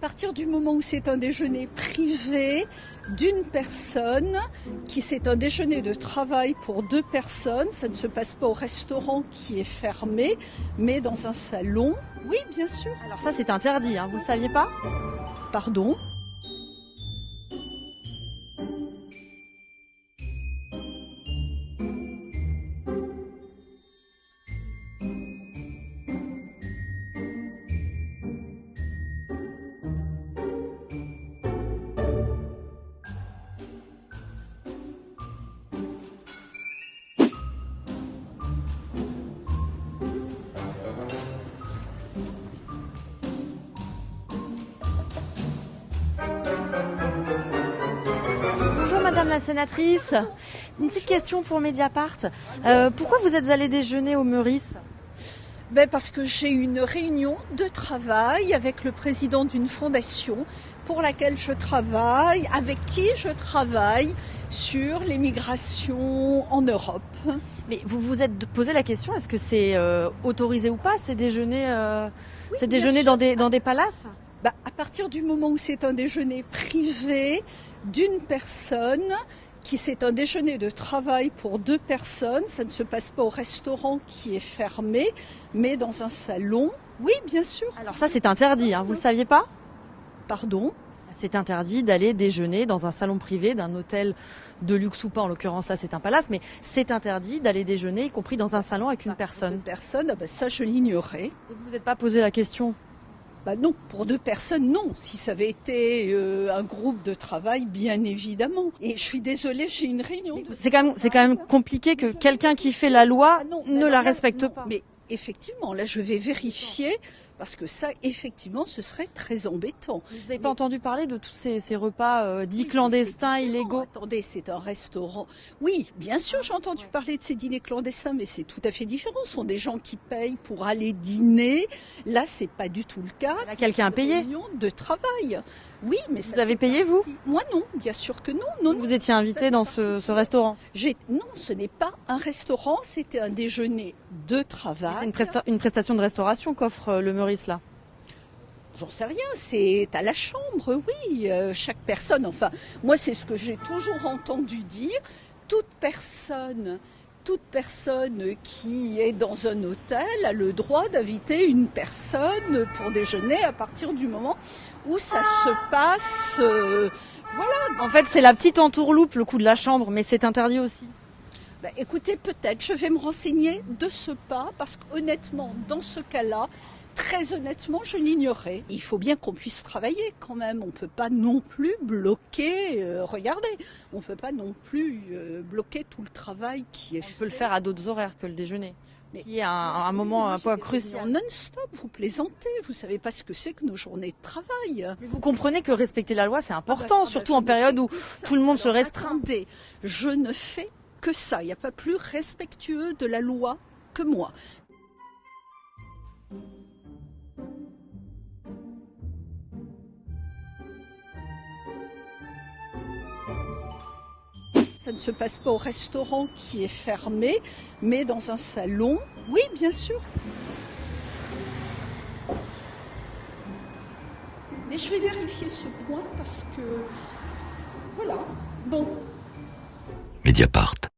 partir du moment où c'est un déjeuner privé d'une personne, c'est un déjeuner de travail pour 2 personnes, ça ne se passe pas au restaurant qui est fermé, mais dans un salon. Oui, bien sûr. Alors ça, c'est interdit, hein, vous le saviez pas? Pardon ? Bonjour Madame la sénatrice, une petite question pour Mediapart. Pourquoi vous êtes allée déjeuner au Meurice? Parce que j'ai eu une réunion de travail avec le président d'une fondation pour laquelle je travaille, avec qui je travaille sur l'immigration en Europe. Mais vous vous êtes posé la question, est-ce que c'est autorisé ou pas ces déjeuners, dans des palaces? À partir du moment où c'est un déjeuner privé d'une personne, c'est un déjeuner de travail pour 2 personnes, ça ne se passe pas au restaurant qui est fermé, mais dans un salon. Oui, bien sûr. Alors ça, c'est interdit, hein, vous le saviez pas? Pardon ? C'est interdit d'aller déjeuner dans un salon privé d'un hôtel de luxe ou pas, en l'occurrence là c'est un palace, mais c'est interdit d'aller déjeuner, y compris dans un salon avec une personne. Une personne, ça je l'ignorais. Et vous vous êtes pas posé la question? Non, pour 2 personnes, non. Si ça avait été un groupe de travail, bien évidemment. Et je suis désolée, j'ai une réunion. C'est quand même compliqué que quelqu'un qui fait la loi ne la respecte pas. Mais effectivement, là, je vais vérifier parce que ça, effectivement, ce serait très embêtant. Vous n'avez pas entendu parler de tous ces repas dits clandestins, illégaux? Attendez, c'est un restaurant. Oui, bien sûr, j'ai entendu parler de ces dîners clandestins, mais c'est tout à fait différent. Ce sont des gens qui payent pour aller dîner. Là, c'est pas du tout le cas. Là, quelqu'un a payé? C'est une réunion de travail. Oui, mais vous avez payé, vous? Moi, non, bien sûr que non. Non. Vous étiez invité dans ce restaurant? Non, ce n'est pas un restaurant, c'était un déjeuner de travail. C'est une prestation de restauration qu'offre le Meurice, là? J'en sais rien, c'est à la chambre, oui. Chaque personne, enfin, moi, c'est ce que j'ai toujours entendu dire. Toute personne qui est dans un hôtel a le droit d'inviter une personne pour déjeuner à partir du moment où ça se passe. Voilà. En fait, c'est la petite entourloupe, le coup de la chambre, mais c'est interdit aussi. Écoutez, peut-être, je vais me renseigner de ce pas, parce qu'honnêtement, dans ce cas-là, très honnêtement, je l'ignorais. Il faut bien qu'on puisse travailler quand même. On ne peut pas non plus bloquer, regardez, on ne peut pas non plus bloquer tout le travail qui est fait. On peut le faire à d'autres horaires que le déjeuner, qui est un moment un peu crucial. Non-stop, vous plaisantez, vous ne savez pas ce que c'est que nos journées de travail. Mais vous comprenez que respecter la loi, c'est important, surtout en période où tout le monde se restreint. Attendez, je ne fais que ça. Il n'y a pas plus respectueux de la loi que moi. Ça ne se passe pas au restaurant qui est fermé, mais dans un salon. Oui, bien sûr. Mais je vais vérifier ce point parce que... Voilà. Bon. Mediapart.